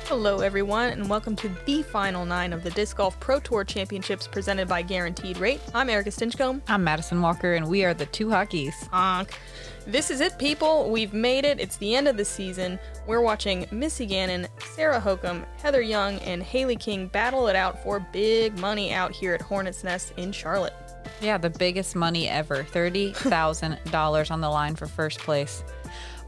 Hello everyone, and welcome to the Final 9 of the Disc Golf Pro Tour Championships presented by Guaranteed Rate. I'm Erika Stinchcomb. I'm Madison Walker, and we are the Two Hockeys. This is it, people. We've made it. It's the end of the season. We're watching Missy Gannon, Sarah Hokom, Heather Young, and Hailey King battle it out for big money out here at Hornets Nest in Charlotte. Yeah, the biggest money ever. $30,000 on the line for first place.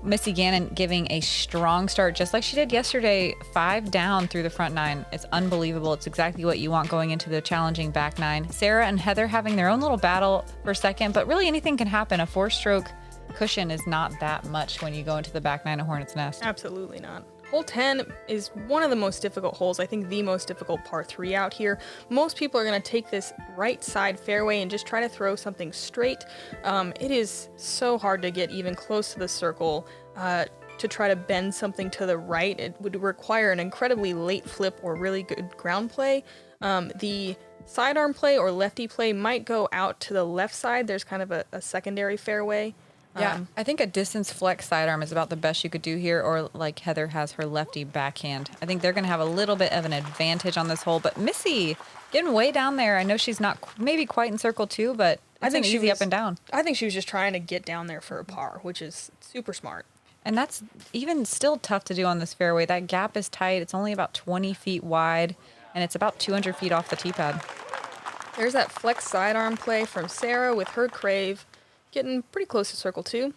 Missy Gannon giving a strong start, just like she did yesterday, 5 down through the front 9. It's unbelievable. It's exactly what you want going into the challenging back 9. Sarah and Heather having their own little battle for second, but really anything can happen. A 4-stroke cushion is not that much when you go into the back 9 of Hornets Nest. Absolutely not. Hole 10 is one of the most difficult holes. I think the most difficult par 3 out here. Most people are going to take this right side fairway and just try to throw something straight. It is so hard to get even close to the circle to try to bend something to the right. It would require an incredibly late flip or really good ground play. The sidearm play or lefty play might go out to the left side. There's kind of a secondary fairway. Yeah, I think a distance flex sidearm is about the best you could do here, or like Heather has her lefty backhand. I think they're going to have a little bit of an advantage on this hole, but Missy getting way down there. I know she's not maybe quite in circle 2, but I think she's up and down. I think she was just trying to get down there for a par, which is super smart. And that's even still tough to do on this fairway. That gap is tight. It's only about 20 feet wide, and it's about 200 feet off the tee pad. There's that flex sidearm play from Sarah with her crave. Getting pretty close to circle 2.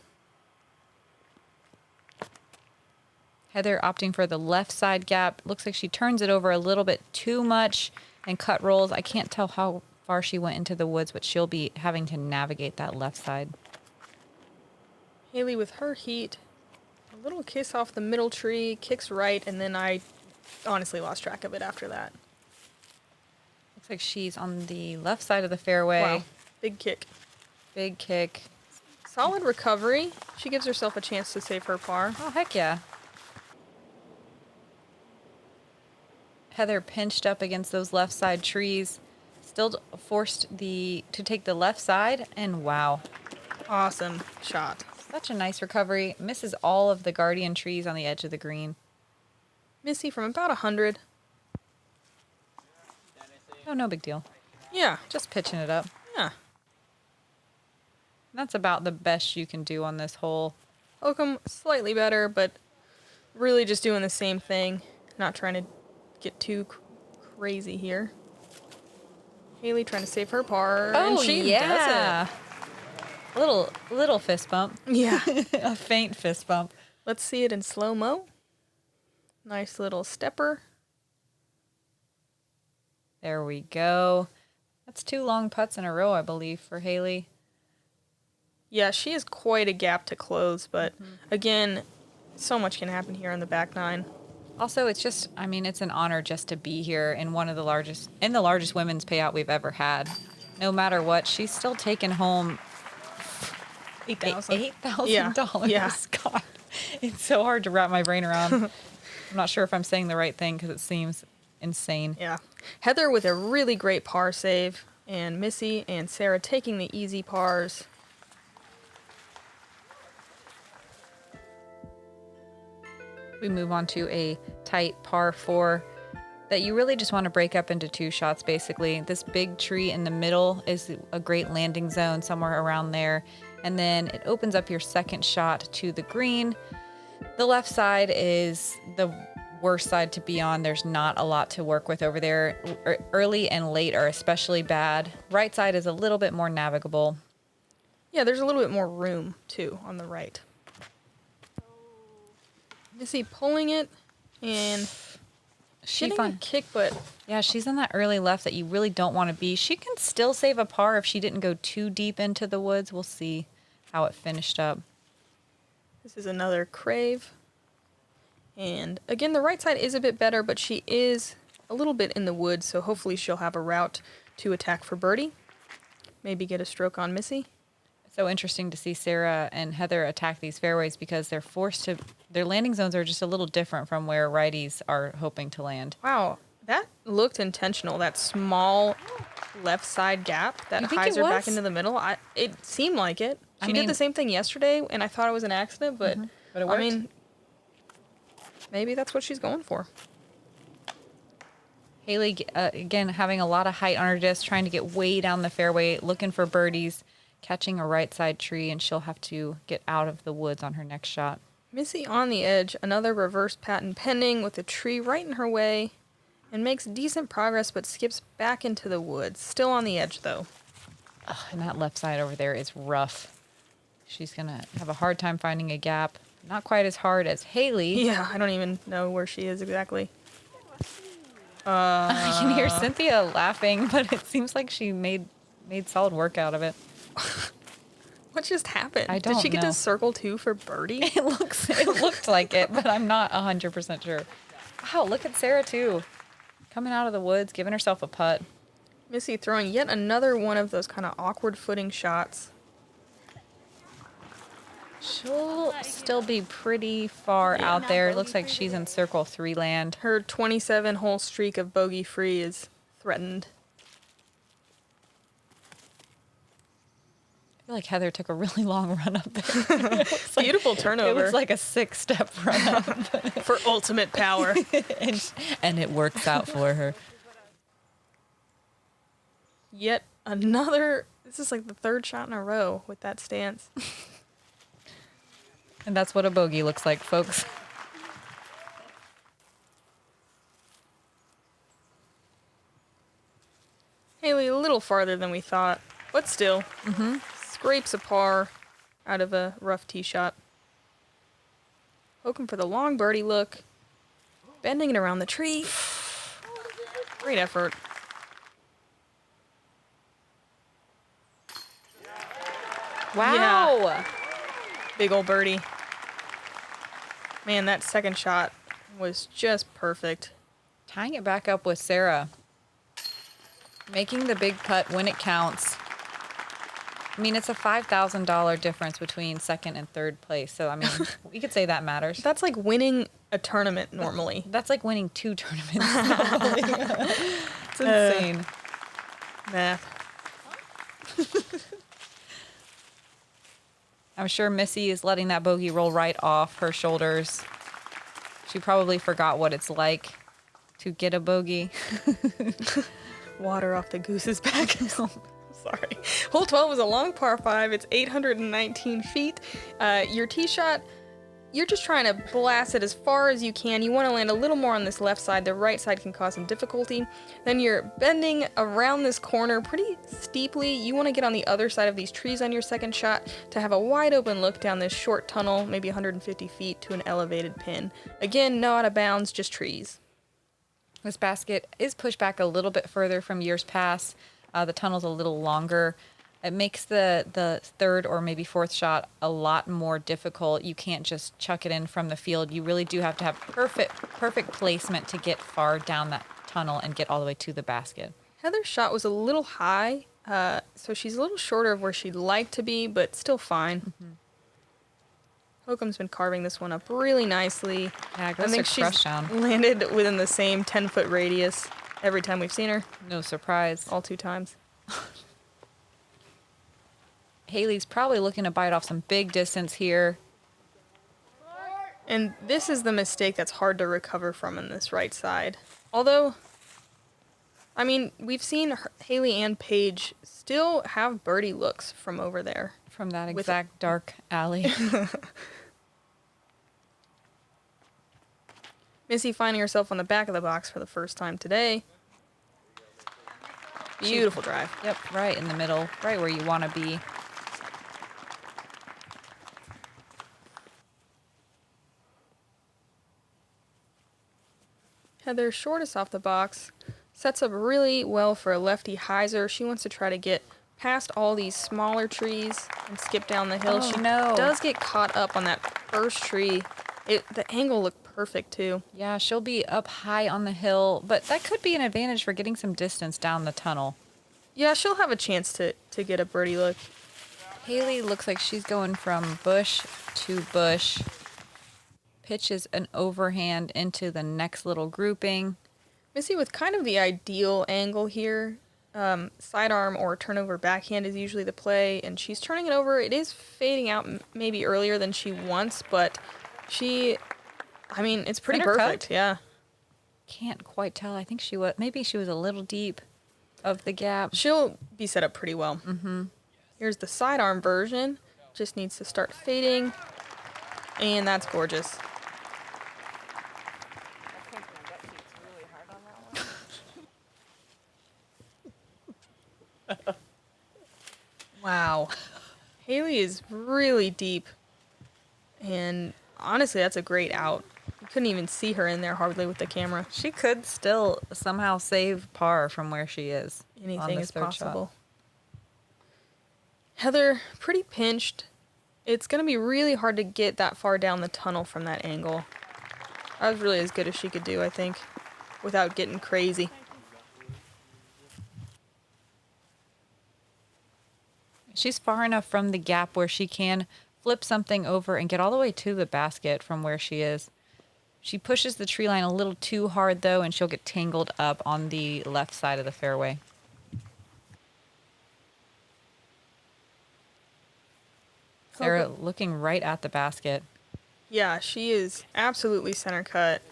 Heather opting for the left side gap. Looks like she turns it over a little bit too much and cut rolls. I can't tell how far she went into the woods, but she'll be having to navigate that left side. Hailey with her heat. A little kiss off the middle tree, kicks right, and then I honestly lost track of it after that. Looks like she's on the left side of the fairway. Wow, big kick. Big kick. Solid recovery. She gives herself a chance to save her par. Oh, heck yeah. Heather pinched up against those left side trees. Still forced to take the left side, and wow. Awesome shot. Such a nice recovery. Misses all of the guardian trees on the edge of the green. Missy from about 100. Oh, no big deal. Yeah. Just pitching it up. Yeah. That's about the best you can do on this hole. Hokom slightly better, but really just doing the same thing. Not trying to get too crazy here. Hailey trying to save her par, and she does it. Little fist bump. Yeah. A faint fist bump. Let's see it in slow-mo. Nice little stepper. There we go. That's 2 long putts in a row, I believe, for Hailey. Yeah, she has quite a gap to close, but again, so much can happen here on the back 9. Also, it's just, it's an honor just to be here in the largest women's payout we've ever had. No matter what, she's still taking home $8,000. $8,000. Yeah. God, it's so hard to wrap my brain around. I'm not sure if I'm saying the right thing because it seems insane. Yeah. Heather with a really great par save, and Missy and Sarah taking the easy pars. We move on to a tight par 4 that you really just want to break up into 2 shots, basically. This big tree in the middle is a great landing zone somewhere around there. And then it opens up your second shot to the green. The left side is the worst side to be on. There's not a lot to work with over there. Early and late are especially bad. Right side is a little bit more navigable. Yeah, there's a little bit more room, too, on the right. Missy pulling it, and She's getting a kick, but yeah, she's in that early left that you really don't want to be. She can still save a par if she didn't go too deep into the woods. We'll see how it finished up. This is another crave. And again, the right side is a bit better, but she is a little bit in the woods, so hopefully she'll have a route to attack for birdie. Maybe get a stroke on Missy. So interesting to see Sarah and Heather attack these fairways because their landing zones are just a little different from where righties are hoping to land. Wow, that looked intentional. That small left side gap that hides her back into the middle. It seemed like it. She did the same thing yesterday, and I thought it was an accident, but it worked. maybe that's what she's going for. Hailey, again, having a lot of height on her disc, trying to get way down the fairway, looking for birdies, catching a right side tree, and she'll have to get out of the woods on her next shot. Missy on the edge, another reverse pattern pending with a tree right in her way, and makes decent progress but skips back into the woods. Still on the edge, though. Ugh, and that left side over there is rough. She's going to have a hard time finding a gap. Not quite as hard as Hailey. Yeah, I don't even know where she is exactly. I can hear Cynthia laughing, but it seems like she made solid work out of it. What just happened? I don't Did she get know. to circle 2 for birdie? It looked like it, but I'm not 100% sure. Wow, look at Sarah too. Coming out of the woods, giving herself a putt. Missy throwing yet another one of those kind of awkward footing shots. She'll still be pretty far out there. It looks like she's in circle 3 land. Her 27-hole streak of bogey-free is threatened. I feel like Heather took a really long run up there. Beautiful turnover. It was like a 6-step run up. For ultimate power. and it works out for her. Yet another... This is like the 3rd shot in a row with that stance. And that's what a bogey looks like, folks. Hailey a little farther than we thought, but still. Scrapes a par out of a rough tee shot. Hokom for the long birdie look. Bending it around the tree. Great effort. Wow. Yeah. Big ol' birdie. Man, that second shot was just perfect. Tying it back up with Sarah. Making the big putt when it counts. I mean, it's a $5,000 difference between 2nd and 3rd place. So, I mean, we could say that matters. That's like winning a tournament normally. That's like winning 2 tournaments normally. It's insane. Math. I'm sure Missy is letting that bogey roll right off her shoulders. She probably forgot what it's like to get a bogey. Water off the goose's back. Sorry. Hole 12 was a long par 5. It's 819 feet. Your tee shot, you're just trying to blast it as far as you can. You want to land a little more on this left side. The right side can cause some difficulty. Then you're bending around this corner pretty steeply. You want to get on the other side of these trees on your second shot to have a wide open look down this short tunnel, maybe 150 feet to an elevated pin. Again, no out of bounds, just trees. This basket is pushed back a little bit further from years past. The tunnel's a little longer. It makes the 3rd or maybe 4th shot a lot more difficult. You can't just chuck it in from the field. You really do have to have perfect placement to get far down that tunnel and get all the way to the basket. Heather's shot was a little high, so she's a little shorter of where she'd like to be, but still fine. Hokom's been carving this one up really nicely. Yeah, I think she's landed within the same 10-foot radius every time we've seen her. No surprise. All 2 times. Hailey's probably looking to bite off some big distance here. And this is the mistake that's hard to recover from in this right side. Although, I mean, we've seen Hailey and Paige still have birdie looks from over there. From that exact dark alley. Missy finding herself on the back of the box for the first time today. Beautiful drive. Yep, right in the middle, right where you want to be. Heather, shortest off the box, sets up really well for a lefty hyzer. She wants to try to get past all these smaller trees and skip down the hill. Oh, she no. does get caught up on that first tree. The angle looked perfect, too. Yeah, she'll be up high on the hill, but that could be an advantage for getting some distance down the tunnel. Yeah, she'll have a chance to get a birdie look. Hailey looks like she's going from bush to bush. Pitches an overhand into the next little grouping. Missy with kind of the ideal angle here. Sidearm or turnover backhand is usually the play, and she's turning it over. It is fading out maybe earlier than she wants, but it's pretty Center perfect. cut? Yeah. Can't quite tell. I think maybe she was a little deep of the gap. She'll be set up pretty well. Mm-hmm. Here's the sidearm version. Just needs to start fading. And that's gorgeous. Wow. Hailey is really deep. And honestly, that's a great out. You couldn't even see her in there hardly with the camera. She could still somehow save par from where she is. Anything is possible. Heather, pretty pinched. It's going to be really hard to get that far down the tunnel from that angle. That was really as good as she could do, I think, without getting crazy. She's far enough from the gap where she can flip something over and get all the way to the basket from where she is. She pushes the tree line a little too hard, though, and she'll get tangled up on the left side of the fairway. Sarah looking right at the basket. Yeah, she is absolutely center cut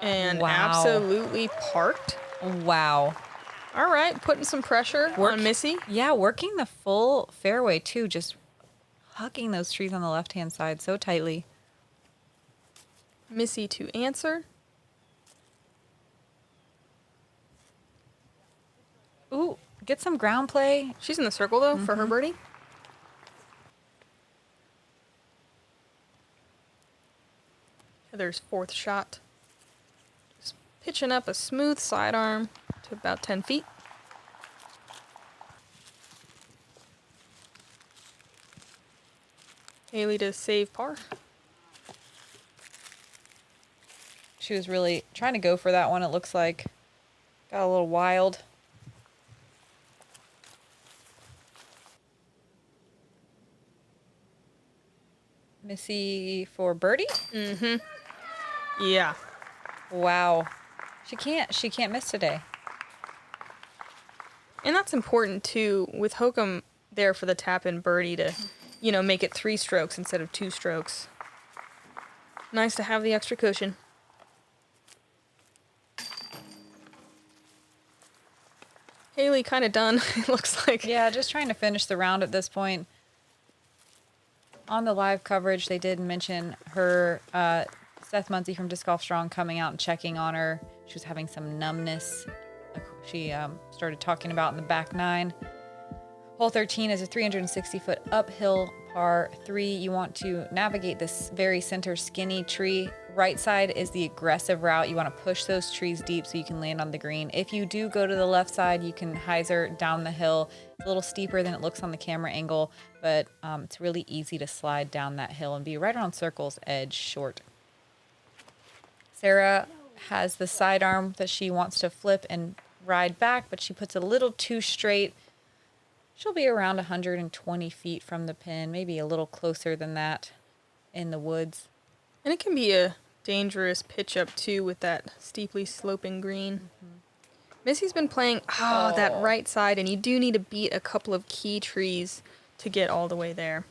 and absolutely parked. Wow. All right, putting some pressure on Missy. Yeah, working the full fairway, too, just hugging those trees on the left-hand side so tightly. Missy to answer. Ooh, get some ground play. She's in the circle, though, for her birdie. Heather's fourth shot. Just pitching up a smooth sidearm to about 10 feet. Hailey to save par. She was really trying to go for that one, it looks like. Got a little wild. Missy for birdie? Mm-hmm. Yeah. Wow. She can't miss today. And that's important, too, with Hokom there for the tap-in birdie to, make it 3 strokes instead of 2 strokes. Nice to have the extra cushion. Hailey kind of done, it looks like. Yeah, just trying to finish the round at this point. On the live coverage, they did mention her, Seth Muncie from Disc Golf Strong coming out and checking on her. She was having some numbness. She started talking about in the back 9. Hole 13 is a 360-foot uphill par 3. You want to navigate this very center skinny tree. Right side is the aggressive route. You want to push those trees deep so you can land on the green. If you do go to the left side, you can hyzer down the hill. It's a little steeper than it looks on the camera angle, but it's really easy to slide down that hill and be right around circle's edge short. Sarah has the sidearm that she wants to flip and ride back, but she puts it a little too straight. She'll be around 120 feet from the pin, maybe a little closer than that in the woods. And it can be a dangerous pitch up, too, with that steeply sloping green. Mm-hmm. Missy's been playing that right side, and you do need to beat a couple of key trees to get all the way there.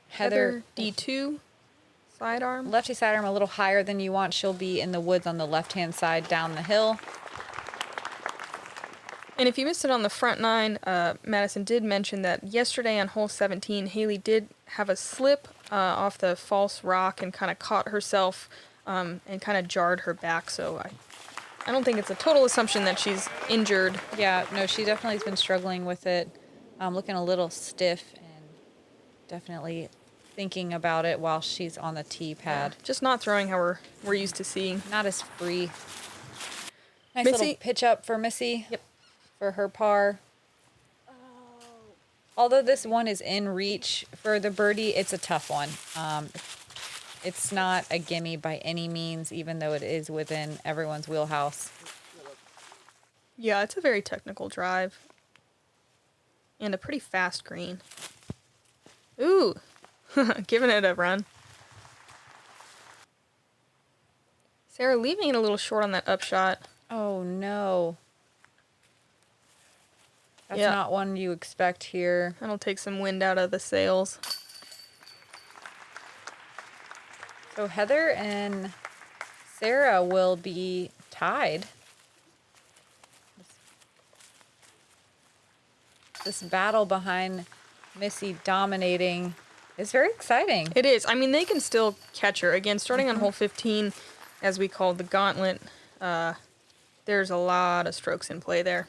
Heather D2, sidearm. Lefty sidearm a little higher than you want. She'll be in the woods on the left-hand side down the hill. And if you missed it on the front 9, Madison did mention that yesterday on hole 17, Hailey did have a slip off the false rock and kind of caught herself and kind of jarred her back. So I don't think it's a total assumption that she's injured. Yeah, no, she definitely has been struggling with it. Looking a little stiff and definitely thinking about it while she's on the tee pad. Yeah, just not throwing how we're used to seeing. Not as free. Nice Missy. little pitch up for Missy. Yep. For her par. Although this one is in reach for the birdie, it's a tough one. It's not a gimme by any means, even though it is within everyone's wheelhouse. Yeah, it's a very technical drive. And a pretty fast green. Ooh, giving it a run. Sarah leaving it a little short on that upshot. Oh, no. That's not one you expect here. That'll take some wind out of the sails. So Heather and Sarah will be tied. This battle behind Missy dominating is very exciting. It is. I mean, they can still catch her. Again, starting on hole 15, as we call the gauntlet, there's a lot of strokes in play there.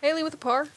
Hailey with a par.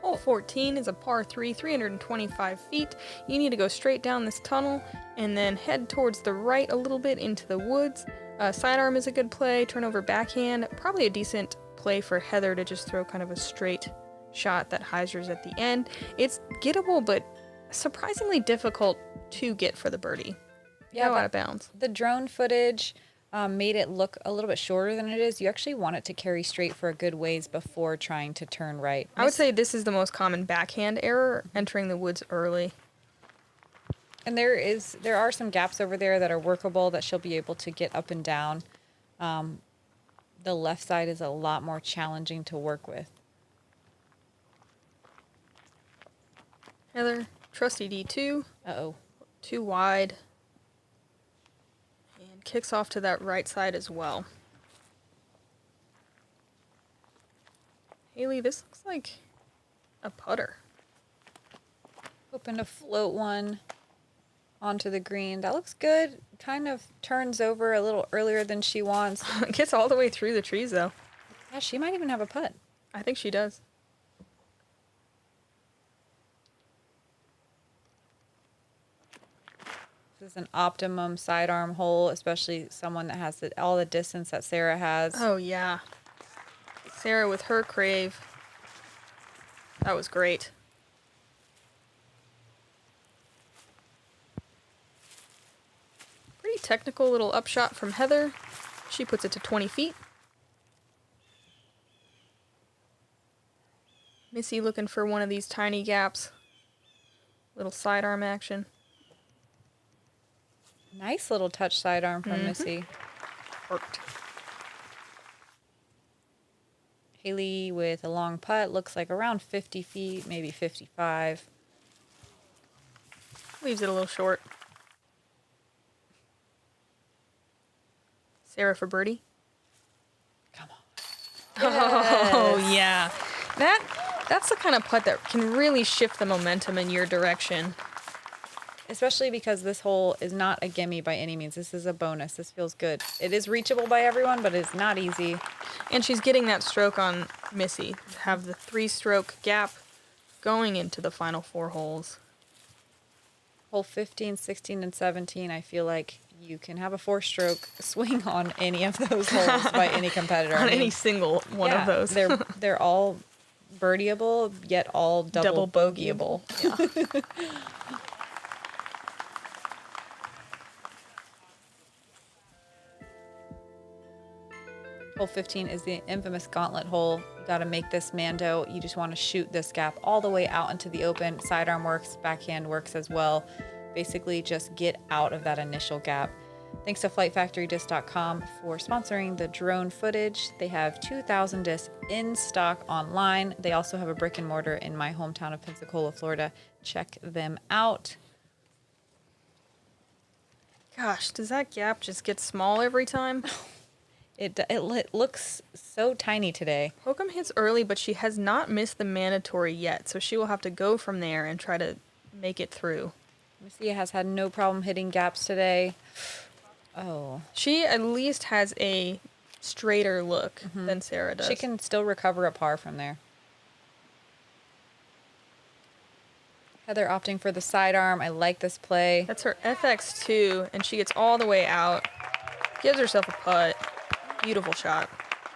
Hole 14 is a par 3, 325 feet. You need to go straight down this tunnel and then head towards the right a little bit into the woods. Sidearm is a good play, turnover backhand, probably a decent play for Heather to just throw kind of a straight shot that hyzers at the end. It's gettable, but surprisingly difficult to get for the birdie. Yeah, out of bounds. The drone footage made it look a little bit shorter than it is. You actually want it to carry straight for a good ways before trying to turn right. I would say this is the most common backhand error, entering the woods early. And there are some gaps over there that are workable that she'll be able to get up and down. The left side is a lot more challenging to work with. Heather, trusty D2. Uh-oh. Too wide. And kicks off to that right side as well. Hailey, this looks like a putter. Hoping to float one onto the green. That looks good. Kind of turns over a little earlier than she wants. Gets all the way through the trees, though. Yeah, she might even have a putt. I think she does. This is an optimum sidearm hole, especially someone that has all the distance that Sarah has. Oh, yeah. Sarah with her crave. That was great. Pretty technical little upshot from Heather. She puts it to 20 feet. Missy looking for one of these tiny gaps. Little sidearm action. Nice little touch sidearm from Missy. Worked. Hailey with a long putt, looks like around 50 feet, maybe 55. Leaves it a little short. Sarah for birdie. Come on. Yes. Oh, yeah. That's the kind of putt that can really shift the momentum in your direction. Especially because this hole is not a gimme by any means. This is a bonus. This feels good. It is reachable by everyone, but it's not easy. And she's getting that stroke on Missy. Have the 3-stroke gap going into the final 4 holes. Hole 15, 16, and 17, I feel like you can have a 4-stroke swing on any of those holes by any competitor. On any single one of those. They're all birdieable, yet all double bogeyable. Yeah. Hole 15 is the infamous gauntlet hole. You got to make this Mando. You just want to shoot this gap all the way out into the open. Sidearm works, backhand works as well. Basically, just get out of that initial gap. Thanks to FlightFactoryDisc.com for sponsoring the drone footage. They have 2,000 discs in stock online. They also have a brick and mortar in my hometown of Pensacola, Florida. Check them out. Gosh, does that gap just get small every time? It looks so tiny today. Hokom hits early, but she has not missed the mandatory yet, so she will have to go from there and try to make it through. Missy has had no problem hitting gaps today. Oh. She at least has a straighter look than Sarah does. She can still recover a par from there. Heather opting for the sidearm. I like this play. That's her FX2, and she gets all the way out. Gives herself a putt. Beautiful shot.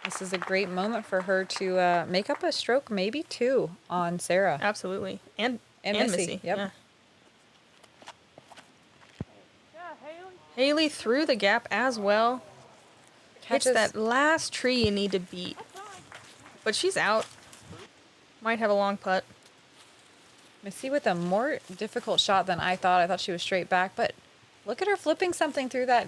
This is a great moment for her to make up a stroke, maybe two, on Sarah. Absolutely. And Missy. Yep. Yeah. Hailey through the gap as well. Hits that last tree you need to beat. But she's out. Might have a long putt. Missy with a more difficult shot than I thought. I thought she was straight back, but look at her flipping something through that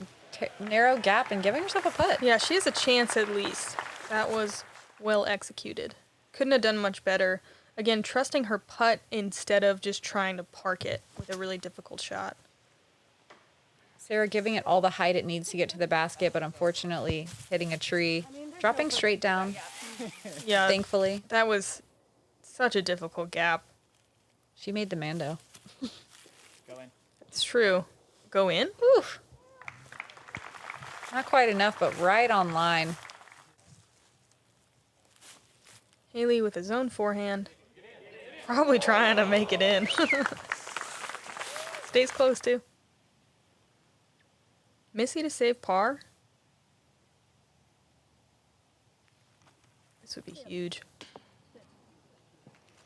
narrow gap and giving herself a putt. Yeah, she has a chance at least. That was well executed. Couldn't have done much better. Again, trusting her putt instead of just trying to park it with a really difficult shot. Sarah giving it all the height it needs to get to the basket, but unfortunately hitting a tree, dropping straight down. Yeah, thankfully. That was such a difficult gap. She made the Mando. Go in. It's true. Go in? Oof. Not quite enough, but right on line. Hailey with his own forehand. Probably trying to make it in. Stays close too. Missy to save par. This would be huge.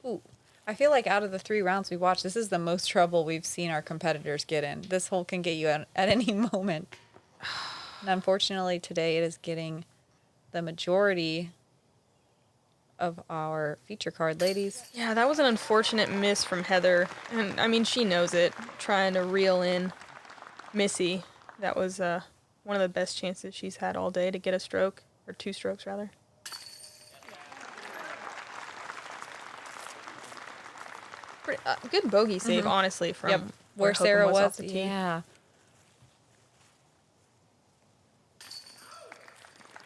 Ooh. I feel like out of the 3 rounds we watched, this is the most trouble we've seen our competitors get in. This hole can get you at any moment. And unfortunately, today it is getting the majority of our feature card ladies. Yeah, that was an unfortunate miss from Heather. And I mean, she knows it. Trying to reel in Missy. That was one of the best chances she's had all day to get a stroke, or 2 strokes rather. Good bogey save, honestly, from where Hokom Sarah off was. the tee. Yeah.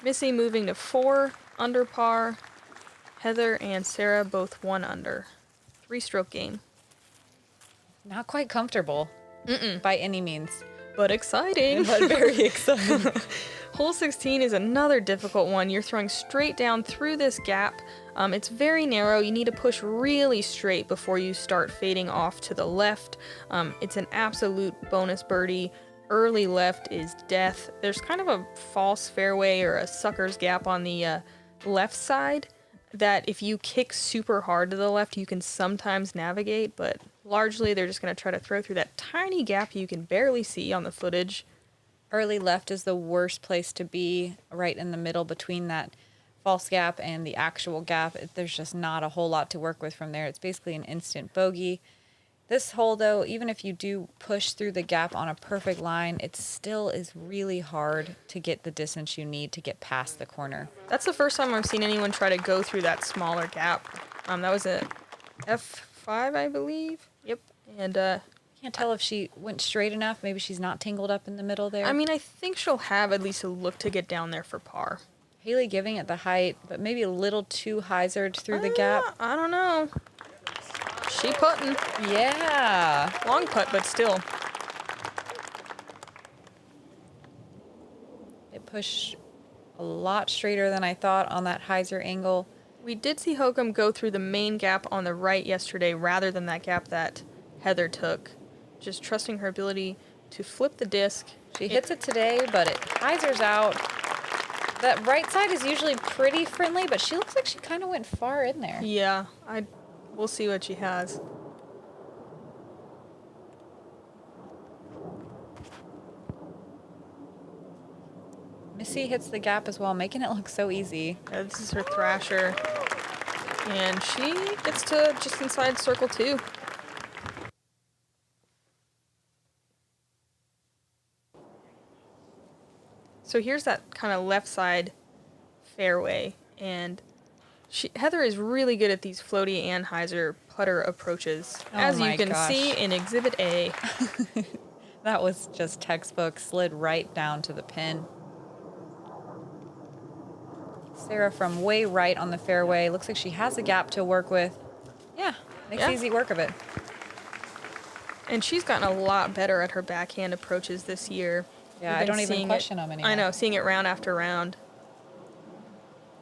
Missy moving to 4 under par. Heather and Sarah both 1 under. 3-stroke game. Not quite comfortable by any means. But exciting. But very exciting. Hole 16 is another difficult one. You're throwing straight down through this gap. It's very narrow. You need to push really straight before you start fading off to the left. It's an absolute bonus birdie. Early left is death. There's kind of a false fairway or a sucker's gap on the left side that if you kick super hard to the left, you can sometimes navigate, but largely they're just going to try to throw through that tiny gap you can barely see on the footage. Early left is the worst place to be, right in the middle between that false gap and the actual gap. There's just not a whole lot to work with from there. It's basically an instant bogey. This hole, though, even if you do push through the gap on a perfect line, it still is really hard to get the distance you need to get past the corner. That's the first time I've seen anyone try to go through that smaller gap. That was a F5, I believe. Yep. And can't tell if she went straight enough. Maybe she's not tangled up in the middle there. I mean, I think she'll have at least a look to get down there for par. Hailey giving it the height, but maybe a little too hyzered through the gap. I don't know. She putting. Yeah. Long putt, but still. It pushed a lot straighter than I thought on that hyzer angle. We did see Hokom go through the main gap on the right yesterday rather than that gap that Heather took. Just trusting her ability to flip the disc. She hits it today, but it hyzers out. That right side is usually pretty friendly, but she looks like she kind of went far in there. Yeah, we'll see what she has. Missy hits the gap as well, making it look so easy. Yeah, this is her thrasher. And she gets to just inside circle 2. So here's that kind of left side fairway, and Heather is really good at these floaty Anheuser putter approaches, Oh as you my can gosh. see in Exhibit A. That was just textbook, slid right down to the pin. Sarah from way right on the fairway. Looks like she has a gap to work with. Yeah, makes Yeah. easy work of it. And she's gotten a lot better at her backhand approaches this year. Yeah, We've I been don't even seeing question them anymore. I know, seeing it round after round.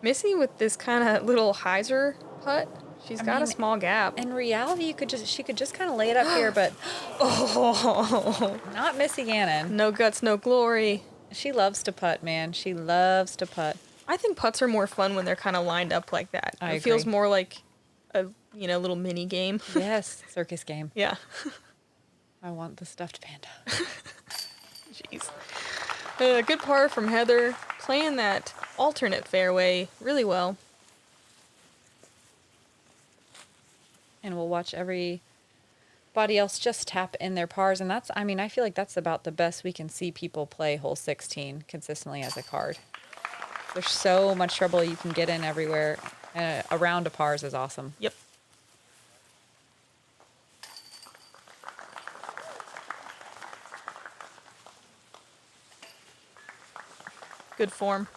Missy with this kind of little hyzer putt, she's got a small gap. In reality, she could just kind of lay it up here, but Oh, not Missy Gannon. no guts, no glory. She loves to putt, man. She loves to putt. I think putts are more fun when they're kind of lined up like that. I It feels agree. more like a little mini game. Yes, circus game. Yeah. I want the stuffed panda. Jeez. Good par from Heather, playing that alternate fairway really well. And we'll watch everybody else just tap in their pars. And I feel like that's about the best we can see people play hole 16 consistently as a card. There's so much trouble you can get in everywhere. A round of pars is awesome. Yep. Good form.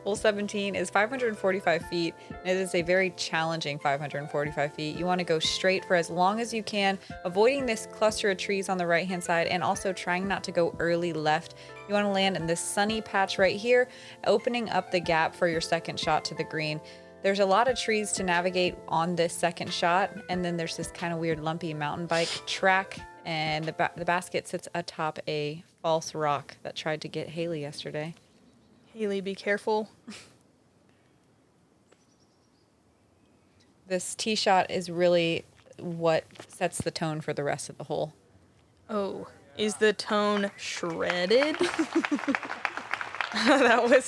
Hole 17 is 545 feet, and it is a very challenging 545 feet. You want to go straight for as long as you can, avoiding this cluster of trees on the right-hand side, and also trying not to go early left. You want to land in this sunny patch right here, opening up the gap for your second shot to the green. There's a lot of trees to navigate on this second shot, and then there's this kind of weird lumpy mountain bike track, and the basket sits atop a false rock that tried to get Hailey yesterday. Hailey, be careful. This tee shot is really what sets the tone for the rest of the hole. Oh, is the tone shredded? That was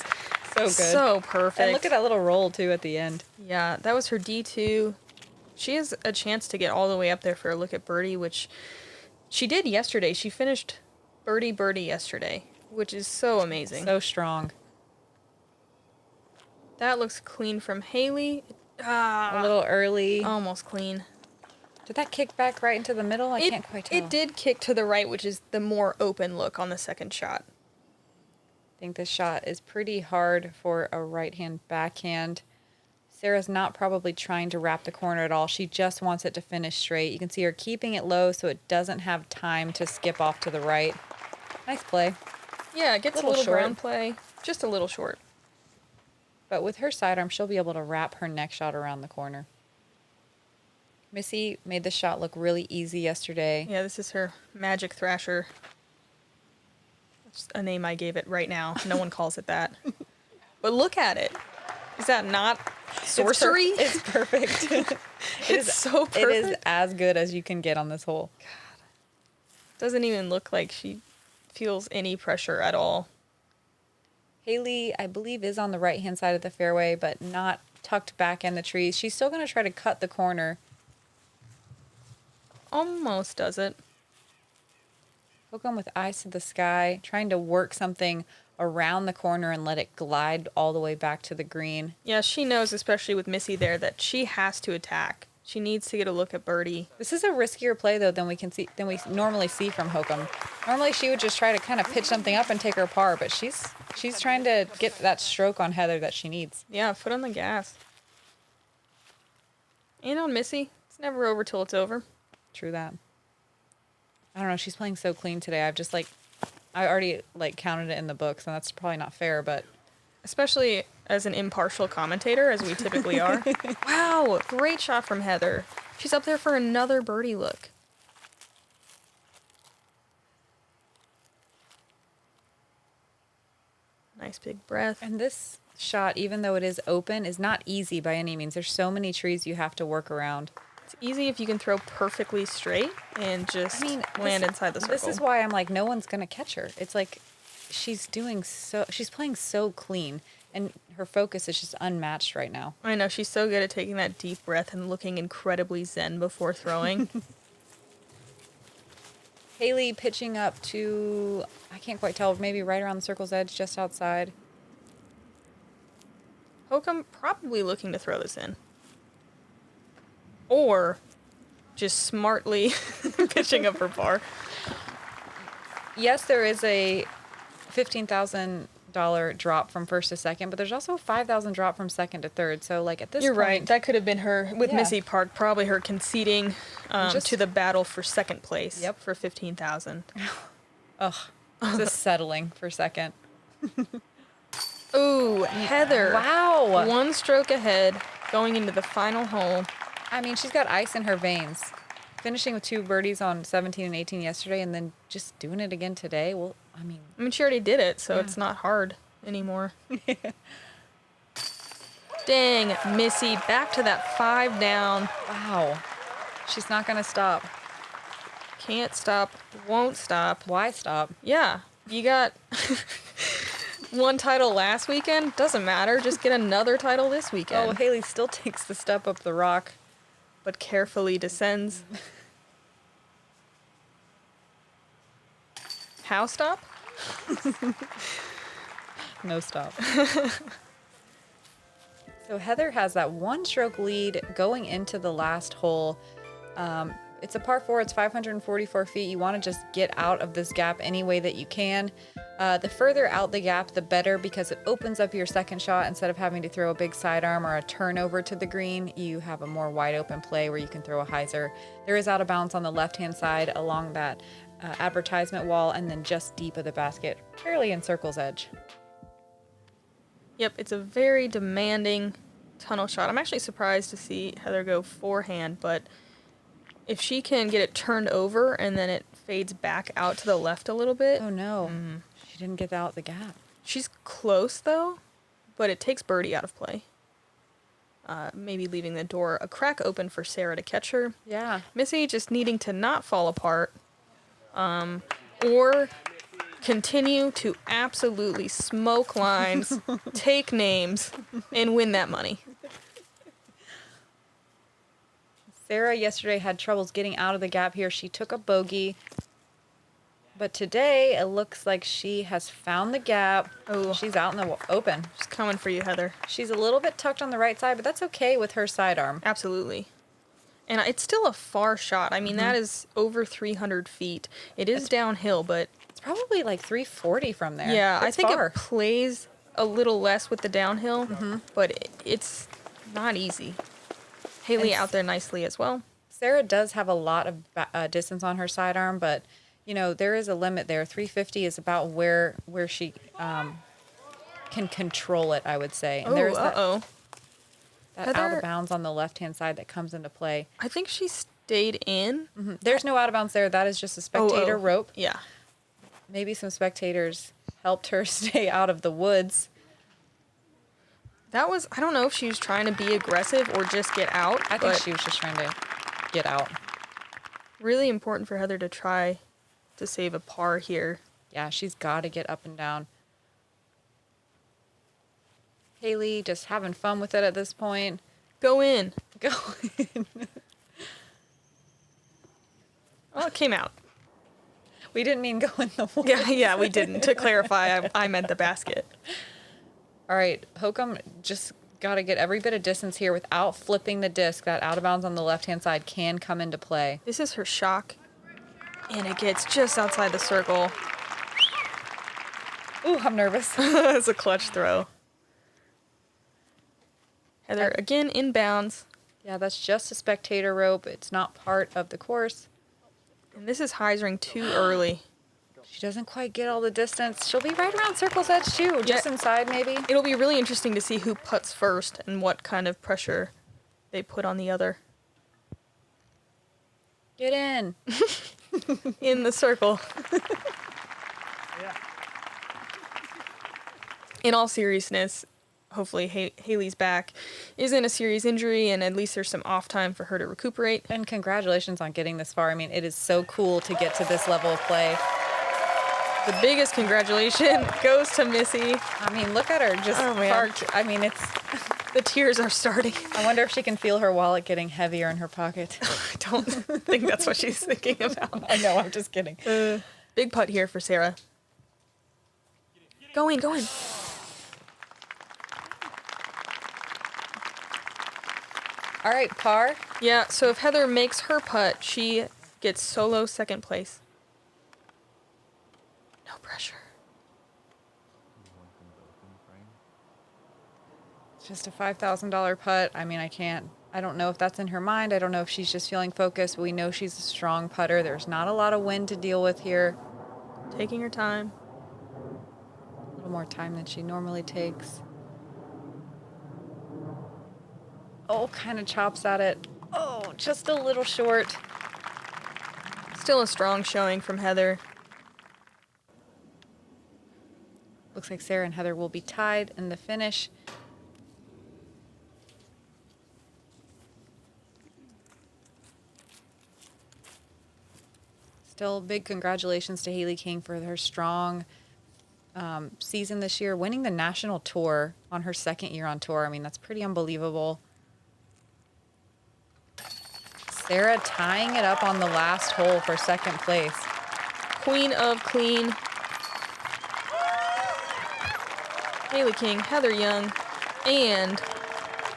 So good. so perfect. And look at that little roll, too, at the end. Yeah, that was her D2. She has a chance to get all the way up there for a look at birdie, which she did yesterday. She finished birdie yesterday, which is so amazing. So strong. That looks clean from Hailey. A little early. Almost clean. Did that kick back right into the middle? I can't quite tell. It did kick to the right, which is the more open look on the second shot. I think this shot is pretty hard for a right-hand backhand. Sarah's not probably trying to wrap the corner at all. She just wants it to finish straight. You can see her keeping it low so it doesn't have time to skip off to the right. Nice play. Yeah, it gets a Little little short. ground play. Just a little short. But with her sidearm, she'll be able to wrap her next shot around the corner. Missy made the shot look really easy yesterday. Yeah, this is her Magic Thrasher. That's a name I gave it right now. No one calls it that. But look at it. Is that not sorcery? It's perfect. It's so perfect. It is as good as you can get on this hole. Doesn't even look like she feels any pressure at all. Hailey, I believe, is on the right-hand side of the fairway, but not tucked back in the trees. She's still going to try to cut the corner. Almost does it. Hokom with eyes to the sky, trying to work something around the corner and let it glide all the way back to the green. Yeah, she knows, especially with Missy there, that she has to attack. She needs to get a look at birdie. This is a riskier play, though, than we normally see from Hokom. Normally, she would just try to kind of pitch something up and take her par, but she's trying to get that stroke on Heather that she needs. Yeah, foot on the gas. And on Missy, it's never over till it's over. True that. I don't know. She's playing so clean today. I already counted it in the books, and that's probably not fair, but Especially as an impartial commentator, as we typically are. Wow, great shot from Heather. She's up there for another birdie look. Nice big breath. and this shot, even though it is open, is not easy by any means. There's so many trees you have to work around. It's easy if you can throw perfectly straight and just land inside the circle. This is why I'm like, no one's gonna catch her. It's like she's playing so clean, and her focus is just unmatched right now. I know, she's so good at taking that deep breath and looking incredibly zen before throwing. Hailey pitching up to, I can't quite tell, maybe right around the circle's edge, just outside. Hokom probably looking to throw this in. Or just smartly pitching up for par. Yes, there is a $15,000 drop from first to second, but there's also a $5,000 drop from second to third. So, like, at this You're point... right. That could have been her, with Yeah. Missy Park, probably her conceding to the battle for second place. Yep. For $15,000. Ugh. Just settling for second. Ooh, Heather. Wow. One stroke ahead going into the final hole. I mean, she's got ice in her veins. Finishing with 2 birdies on 17 and 18 yesterday and then just doing it again today. Well, I mean, she already did it, so Yeah. it's not hard anymore. Dang, Missy, back to that 5 down. wow. She's not going to stop. Can't stop, won't stop. Why stop? Yeah, you got one title last weekend. Doesn't matter, just get another title this weekend. Oh, Hailey still takes the step up the rock. But carefully descends. How stop? No stop. So Heather has that 1-stroke lead going into the last hole. It's a par 4. It's 544 feet. You want to just get out of this gap any way that you can. The further out the gap, the better, because it opens up your second shot. Instead of having to throw a big sidearm or a turnover to the green, you have a more wide open play where you can throw a hyzer. There is out of bounds on the left-hand side along that advertisement wall, and then just deep of the basket, fairly in circle's edge. Yep, it's a very demanding tunnel shot. I'm actually surprised to see Heather go forehand, but if she can get it turned over and then it fades back out to the left a little bit. Oh no, she didn't get out the gap. She's close though, but it takes birdie out of play. Maybe leaving the door a crack open for Sarah to catch her. Yeah. Missy just needing to not fall apart, or continue to absolutely smoke lines, take names, and win that money. Sarah yesterday had troubles getting out of the gap here. She took a bogey. But today, it looks like she has found the gap. Oh. She's out in the open. She's coming for you, Heather. She's a little bit tucked on the right side, but that's okay with her sidearm. Absolutely. And it's still a far shot. I mean, that is over 300 feet. It is downhill, but... It's probably like 340 from there. Yeah, I It's think far. it plays a little less with the downhill, but it's not easy. Hailey out there nicely as well. Sarah does have a lot of distance on her sidearm, but, you know, there is a limit there. 350 is about where she can control it, I would say. And there's that out Heather- of bounds on the left-hand side that comes into play. I think she stayed in. There's no out of bounds there. That is just a spectator rope. Yeah. Maybe some spectators helped her stay out of the woods. That was, I don't know if she was trying to be aggressive or just get out. I think but she was just trying to get out. really important for Heather to try to save a par here. Yeah, she's got to get up and down. Hailey just having fun with it at this point. Go in. Go in. Oh, it came out. We didn't mean go in the woods. Yeah, we didn't. To clarify, I meant the basket. All right, Hokom just got to get every bit of distance here without flipping the disc. That out of bounds on the left-hand side can come into play. This is her shock. And it gets just outside the circle. Ooh, I'm nervous. It's a clutch throw. Heather, again, inbounds. Yeah, that's just a spectator rope. It's not part of the course. And this is hyzering too early. She doesn't quite get all the distance. She'll be right around circle's edge, too. Just inside, maybe. It'll be really interesting to see who putts first and what kind of pressure they put on the other. Get in. In the circle. In all seriousness, hopefully Hailey's back isn't a serious injury, and at least there's some off time for her to recuperate. And congratulations on getting this far. I mean, it is so cool to get to this level of play. The biggest congratulation goes to Missy. I mean, look at her just Oh, man. parked. I mean, it's The tears are starting. I wonder if she can feel her wallet getting heavier in her pocket. I don't think that's what she's thinking about. I know, I'm just kidding. Big putt here for Sarah. Go in, go in. All right, par. Yeah, so if Heather makes her putt, she gets solo second place. No pressure. It's just a $5,000 putt. I mean, I don't know if that's in her mind. I don't know if she's just feeling focused. We know she's a strong putter. There's not a lot of wind to deal with here. Taking her time. A little more time than she normally takes. Oh, kind of chops at it. Oh, just a little short. Still a strong showing from Heather. Looks like Sarah and Heather will be tied in the finish. Still, big congratulations to Hailey King for her strong season this year, winning the national tour on her second year on tour. I mean, that's pretty unbelievable. Sarah tying it up on the last hole for second place. Queen of clean. Hailey King, Heather Young, and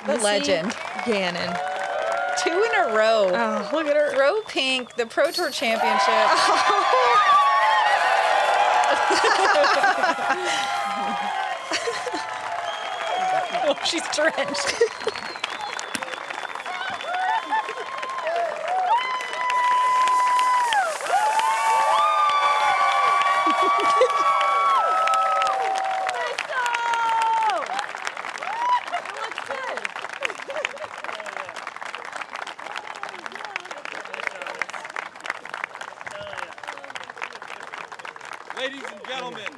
The Missy legend. Gannon. 2 in a row. Oh, look at her. Throw pink, the Pro Tour Championship. Oh, she's drenched. Ladies and gentlemen,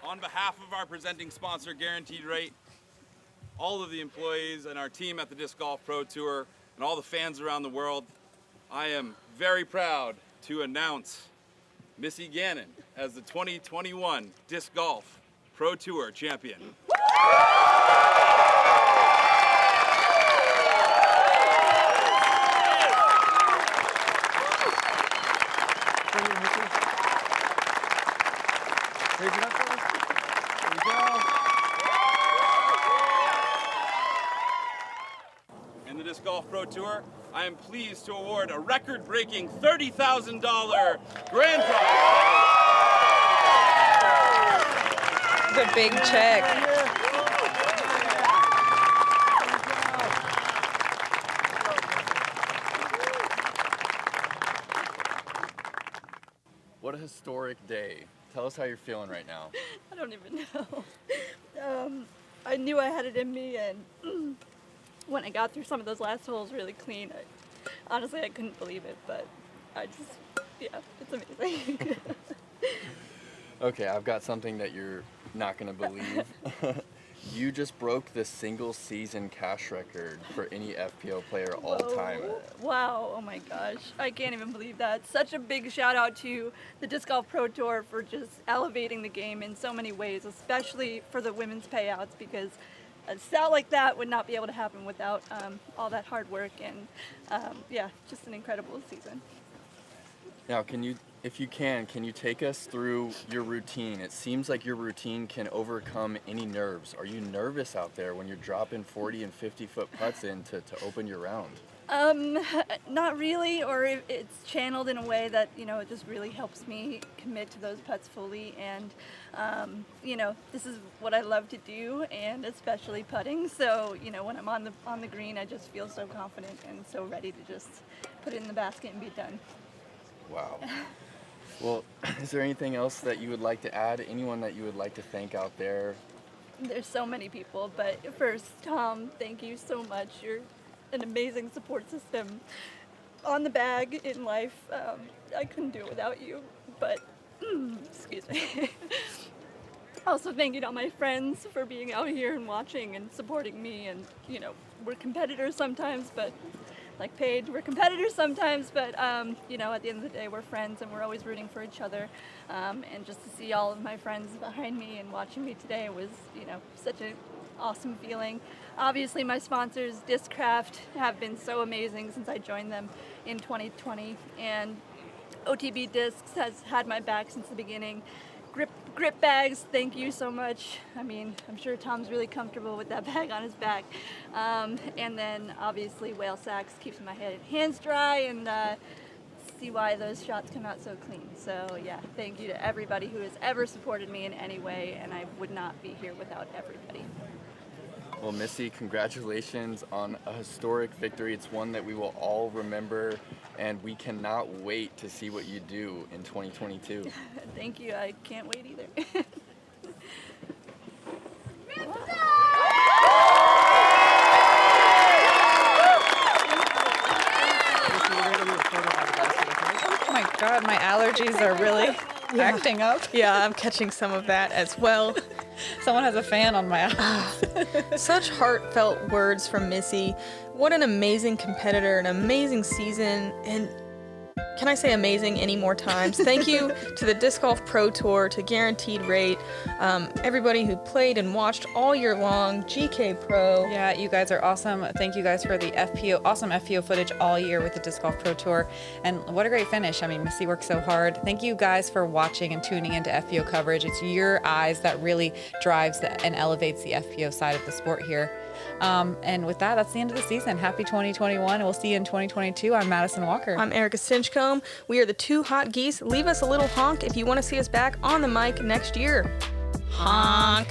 on behalf of our presenting sponsor, Guaranteed Rate, all of the employees and our team at the Disc Golf Pro Tour, and all the fans around the world, I am very proud to announce Missy Gannon as the 2021 Disc Golf Pro Tour champion. In the Disc Golf Pro Tour, I am pleased to award a record-breaking $30,000 grand prize. The big check. What a historic day. Tell us how you're feeling right now. I don't even know. I knew I had it in me, and when I got through some of those last holes really clean, honestly, I couldn't believe it, but yeah, it's amazing. Okay, I've got something that you're not going to believe. You just broke the single season cash record for any FPO player all time. Wow, oh my gosh. I can't even believe that. Such a big shout out to the Disc Golf Pro Tour for just elevating the game in so many ways, especially for the women's payouts, because a stat like that would not be able to happen without all that hard work, and yeah, just an incredible season. Now, if you can you take us through your routine? It seems like your routine can overcome any nerves. Are you nervous out there when you're dropping 40 and 50-foot putts in to open your round? Not really, or it's channeled in a way that, it just really helps me commit to those putts fully, and, this is what I love to do, and especially putting, so, when I'm on the green, I just feel so confident and so ready to just put it in the basket and be done. Wow. Well, is there anything else that you would like to add? Anyone that you would like to thank out there? There's so many people, but first, Tom, thank you so much. You're an amazing support system on the bag in life. I couldn't do it without you, but excuse me. Also, thank you to all my friends for being out here and watching and supporting me. And, we're competitors sometimes, but like Paige, we're competitors sometimes, but, at the end of the day, we're friends and we're always rooting for each other. And just to see all of my friends behind me and watching me today was, such an awesome feeling. Obviously, my sponsors, Discraft, have been so amazing since I joined them in 2020, and OTB Discs has had my back since the beginning. Grip bags, thank you so much. I mean, I'm sure Tom's really comfortable with that bag on his back. And then obviously Whale Sacks keeps my hands dry, and see why those shots come out so clean. So yeah, thank you to everybody who has ever supported me in any way, and I would not be here without everybody. Well, Missy, congratulations on a historic victory. It's one that we will all remember, and we cannot wait to see what you do in 2022. Thank you. I can't wait either. Oh my God, my allergies are really acting up. Yeah, I'm catching some of that as well. Someone has a fan on my eyes. Such heartfelt words from Missy. What an amazing competitor, an amazing season, and can I say amazing any more times? Thank you to the Disc Golf Pro Tour, to Guaranteed Rate, everybody who played and watched all year long, Gkpro. Yeah, you guys are awesome. Thank you guys for the awesome FPO footage all year with the Disc Golf Pro Tour. And what a great finish. I mean, Missy worked so hard. Thank you guys for watching and tuning into FPO coverage. It's your eyes that really drives and elevates the FPO side of the sport here. And with that, that's the end of the season. Happy 2021, and we'll see you in 2022. I'm Madison Walker. I'm Erika Stinchcomb. We are the Two Hot Geese. Leave us a little honk if you want to see us back on the mic next year. Honk.